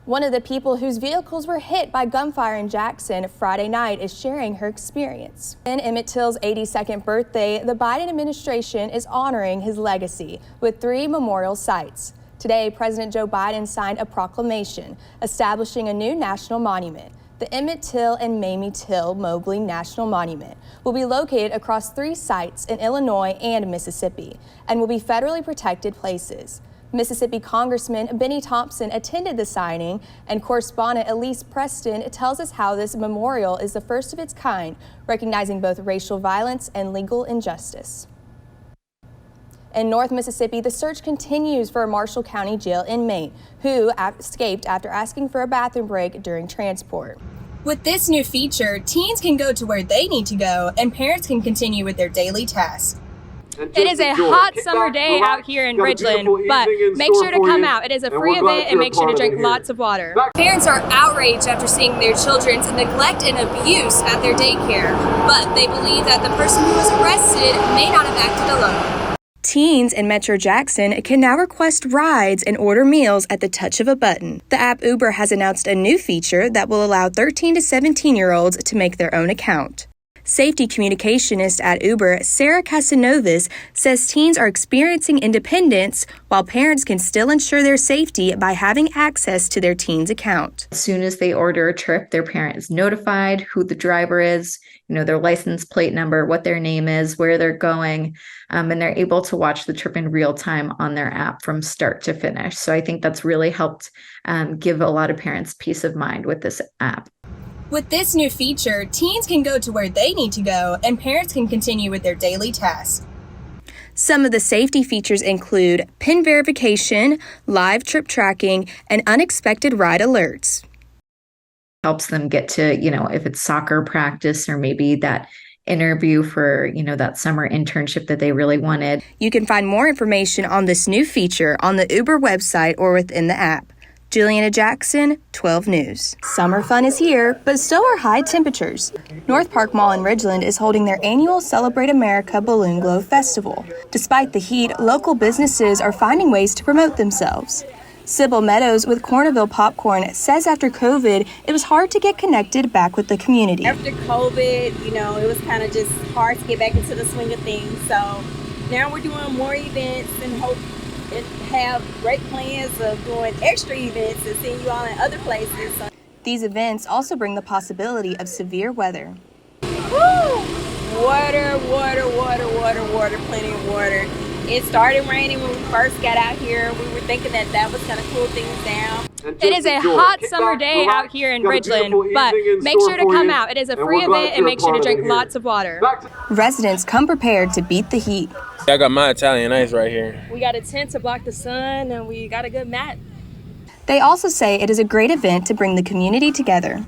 One of the people whose vehicles were hit by gunfire in Jackson Friday night is sharing her experience. In Emmett Till's 82nd birthday, the Biden administration is honoring his legacy with 3 memorial sites. Today, President Joe Biden signed a proclamation establishing a new national monument. The Emmett Till and Mamie Till Mobley National Monument will be located across 3 sites in Illinois and Mississippi and will be federally protected places. Mississippi Congressman Benny Thompson attended the signing, and correspondent Elise Preston tells us how this memorial is the first of its kind, recognizing both racial violence and legal injustice. In North Mississippi, the search continues for a Marshall County Jail inmate who escaped after asking for a bathroom break during transport. With this new feature, teens can go to where they need to go, and parents can continue with their daily tasks. It is a hot summer day out here in Ridgeland, but make sure to come out. It is a free event, and make sure to drink lots of water. Parents are outraged after seeing their children's neglect and abuse at their daycare, but they believe that the person who was arrested may not have acted alone. Teens in Metro Jackson can now request rides and order meals at the touch of a button. The app Uber has announced a new feature that will allow 13 to 17-year-olds to make their own account. Safety communicationist at Uber, Sarah Casanovas, says teens are experiencing independence while parents can still ensure their safety by having access to their teen's account. As soon as they order a trip, their parent is notified who the driver is, their license plate number, what their name is, where they're going, and they're able to watch the trip in real time on their app from start to finish. So I think that's really helped give a lot of parents peace of mind with this app. With this new feature, teens can go to where they need to go, and parents can continue with their daily tasks. Some of the safety features include PIN verification, live trip tracking, and unexpected ride alerts. Helps them get to, if it's soccer practice or maybe that interview for, that summer internship that they really wanted. You can find more information on this new feature on the Uber website or within the app. Julieanna Jackson, 12 News. Summer fun is here, but so are high temperatures. North Park Mall in Ridgeland is holding their annual Celebrate America Balloon Glow Festival. Despite the heat, local businesses are finding ways to promote themselves. Sybil Meadows with Cornville Popcorn says after COVID, it was hard to get connected back with the community. After COVID, it was kind of just hard to get back into the swing of things. So now we're doing more events and have great plans of doing extra events and seeing you all in other places. These events also bring the possibility of severe weather. Woo! Water, plenty of water. It started raining when we first got out here. We were thinking that was going to cool things down. It is a hot summer day out here in Ridgeland, but make sure to come out. It is a free event, and make sure to drink lots of water. Residents come prepared to beat the heat. I got my Italian ice right here. We got a tent to block the sun, and we got a good mat. They also say it is a great event to bring the community together.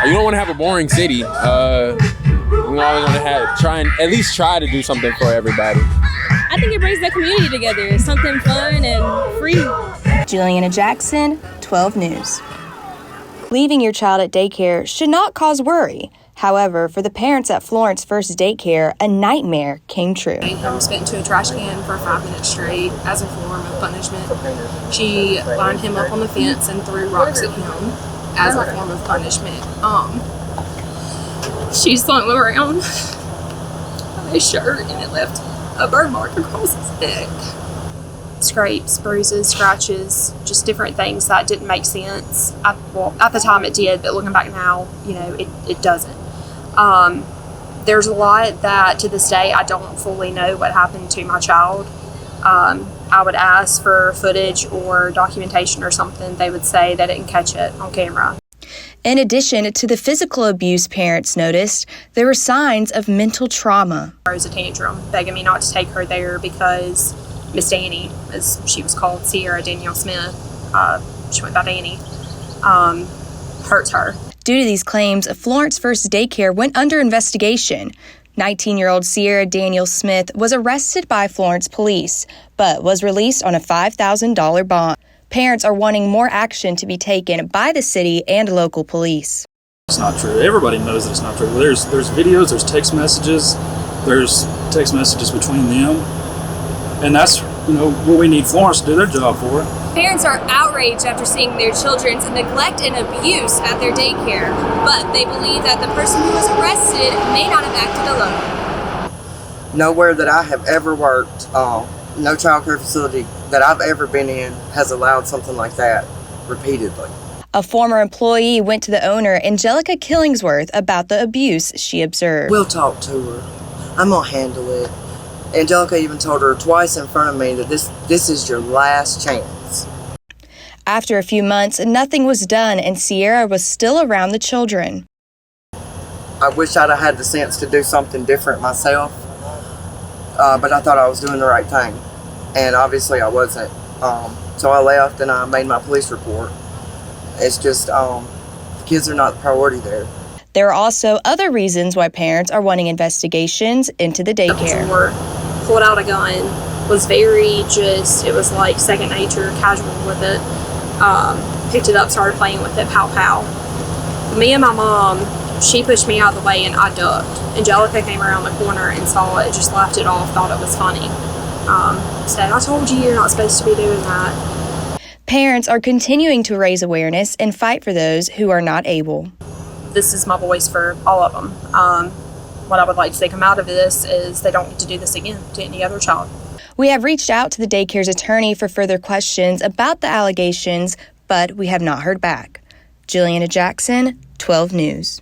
You don't want to have a boring city. We always want to at least try to do something for everybody. I think it brings the community together. It's something fun and free. Julieanna Jackson, 12 News. Leaving your child at daycare should not cause worry. However, for the parents at Florence First Daycare, a nightmare came true. Spit into a trash can for 5 minutes straight as a form of punishment. She lined him up on the fence and threw rocks at him as a form of punishment. She slung him around his shirt and it left a burn mark across his neck. Scrapes, bruises, scratches, just different things that didn't make sense. At the time it did, but looking back now, it doesn't. There's a lot that to this day I don't fully know what happened to my child. I would ask for footage or documentation or something. They would say they didn't catch it on camera. In addition to the physical abuse parents noticed, there were signs of mental trauma. Throws a tantrum, begging me not to take her there because Miss Danny, as she was called, Sierra Danielle Smith, she went by Danny, hurts her. Due to these claims, Florence First Daycare went under investigation. 19-year-old Sierra Danielle Smith was arrested by Florence police, but was released on a $5,000 bond. Parents are wanting more action to be taken by the city and local police. It's not true. Everybody knows that it's not true. There's videos, there's text messages between them. And that's, what we need Florence to do their job for. Parents are outraged after seeing their children's neglect and abuse at their daycare, but they believe that the person who was arrested may not have acted alone. Nowhere that I have ever worked, no child care facility that I've ever been in has allowed something like that repeatedly. A former employee went to the owner, Angelica Killingsworth, about the abuse she observed. We'll talk to her. I'm going to handle it. Angelica even told her twice in front of me that this is your last chance. After a few months, nothing was done, and Sierra was still around the children. I wish I'd have had the sense to do something different myself, but I thought I was doing the right thing, and obviously I wasn't. So I left and I made my police report. It's just the kids are not the priority there. There are also other reasons why parents are wanting investigations into the daycare. Pulled out a gun, was it was like second nature, casual with it. Picked it up, started playing with it, pow pow. Me and my mom, she pushed me out of the way and I ducked. Angelica came around the corner and saw it, just laughed it off, thought it was funny. Said, I told you you're not supposed to be doing that. Parents are continuing to raise awareness and fight for those who are not able. This is my voice for all of them. What I would like to see come out of this is they don't get to do this again to any other child. We have reached out to the daycare's attorney for further questions about the allegations, but we have not heard back. Julieanna Jackson, 12 News.